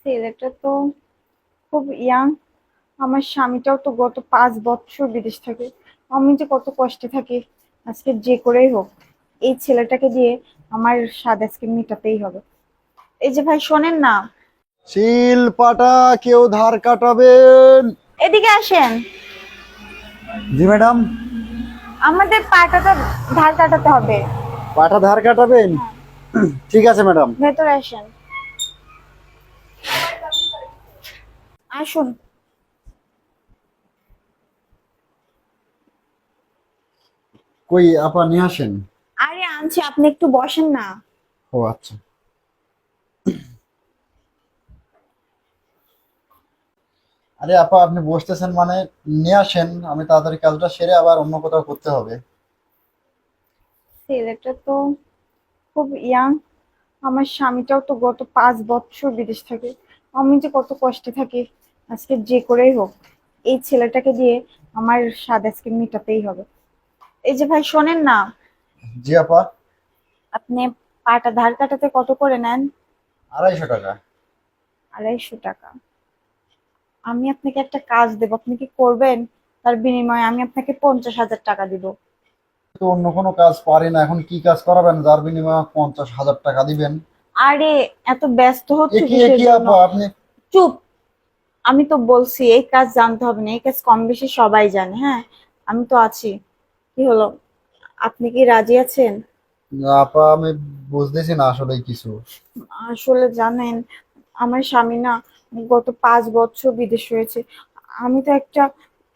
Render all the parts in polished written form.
ছেলেটা তো খুব ইয়াং। আমার স্বামীটাও তো গত 5 বছর বিদেশ থাকে। আমি যে কত কষ্টে থাকি। আজকে যে করেই হোক এই ছেলেটাকে দিয়ে আমার স্বাদ আজকে মেটাতেই হবে। এই যে ভাই শোনেন না, শিল পাটা কেউ ধার কাটাবেন? এদিকে আসেন। জি ম্যাডাম। আমাদের পাটাটা ধার কাটাতে হবে। পাটা ধার কাটাবেন? হ্যাঁ, ঠিক আছে ম্যাডাম। ভেতরে আসেন, আসুন। কই আপা নিয়ে আসেন। আরে আনছি, আপনি একটু বসেন না। ও আচ্ছা। আরে আপা আপনি বসতেছেন মানে নিয়ে আসেন, আমি তাড়াতাড়ি কাজটা সেরে আবার অন্য কোথাও করতে হবে। ছেলেটা তো খুব ইয়াং। আমার স্বামীটাও তো গত 5 বছর বিদেশ থাকে। আমি যে কত কষ্টে থাকি। আজকে যে করেই হোক এই ছেলেটাকে দিয়ে আমার স্বাদ আজকে মেটাতেই হবে। এই যে ভাই শোনেন না, জি আপা। আপনি পাটা ধার কাটাতে কত করে নেন? 250 টাকা। 250 টাকা। আমি আপনাকে একটা কাজ দেবো, আপনি কি করবেন? তার বিনিময়ে আমি আপনাকে 50,000 টাকা দিব। তো অন্য কোনো কাজ পারি না, এখন কি কাজ করাবেন যার বিনিময়ে 50,000 টাকা দিবেন? আরে এত ব্যস্ত হচ্ছে একই কিসের একই জন্য? আপা আপনি। চুপ। আমি তো বলছি এই কাজ জানতে হবে না, এই কাজ কম বেশি সবাই জানে। হ্যাঁ, আমি তো আছি। কি হলো, আপনি কি রাজি আছেন? আপা আমি বুঝতেছি না আসলে কিছু। আসলে জানেন, আমার স্বামী না গত 5 বছর বিদেশ রয়েছে। আমি তো একটা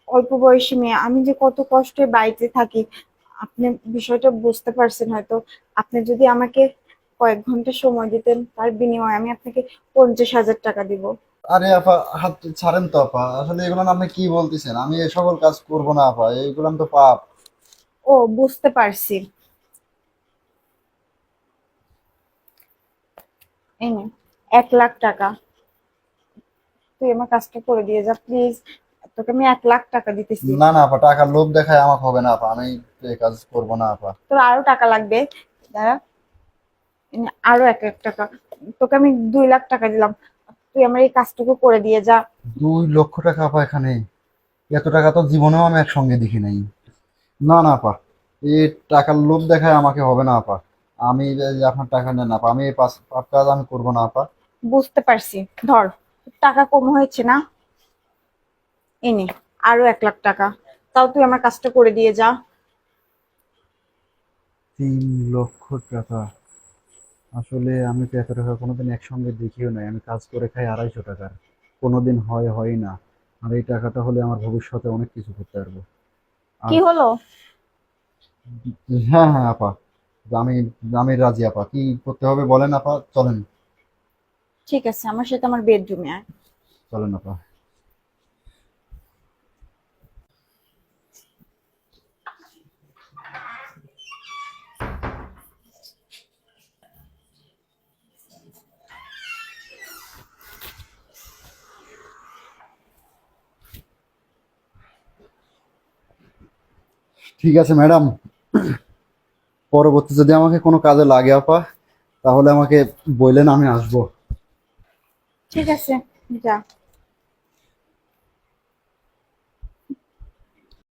অল্প বয়সী মেয়ে, আমি যে কত কষ্টে বাড়িতে থাকি। আপনি বিষয়টা বুঝতে পারছেন হয়তো। আপনি যদি আমাকে কয়েক ঘন্টা সময় দিতেন, তার বিনিময়ে আমি আপনাকে 50,000 টাকা দিব। আরে আপা হাত ছাড়েন তো আপা, আসলে এগুলো আপনি কি বলতেছেন? আমি এই সকল কাজ করব না আপা, এইগুলো তো পাপ। ও, বুঝতে পারছি। এই নে, 1 লাখ টাকা। তুই আমার কাজটা করে দিয়ে যা প্লিজ। তোকে আমি 1 লাখ টাকা দিতেছি। না না আপা, টাকার লোভ দেখায় আমাকে হবে না আপা, আমি এই কাজ করব না আপা। তোর আরো টাকা লাগবে? দাঁড়া, এই নে, আরো 1 লাখ টাকা। তোকে আমি 2 লাখ টাকা দিলাম। তুই আমার এই কাজটুকু করে দিয়ে যা। 2 লক্ষ টাকা আপা এখানে? এত টাকা তো জীবনেও আমি একসঙ্গে দেখি নাই। না না আপা, এই টাকার লোভ দেখায় আমাকে হবে না আপা। আমি এই যে আপনার টাকা নেন আপা, আমি এই পাপ কাজ আমি করবো না আপা। বুঝতে পারছি, ধর। টাকা কম হয়েছে না? এই নে, আরো 1 লাখ টাকা। তাও তুই আমার কাজটা করে দিয়ে যা। 3 লক্ষ টাকা? আসলে আমি তো এত টাকা কোনোদিন একসঙ্গে দেখিও নাই, আমি কাজ করে খাই 250 টাকার। কোনোদিন হয় না। আর এই টাকাটা হলে আমার ভবিষ্যতে অনেক কিছু করতে পারবো। কি আর হলো? হ্যাঁ হ্যাঁ আপা, আমি আমি রাজি আপা, কি করতে হবে বলেন আপা, চলেন। ঠিক আছে, আমার সাথে আমার বেডরুমে আয়। চলেন আপা। ঠিক আছে ম্যাডাম, পরবর্তী যদি আমাকে কোনো কাজে লাগে আপা, তাহলে আমাকে বললেন, আমি আসবো। ঠিক আছে, যা।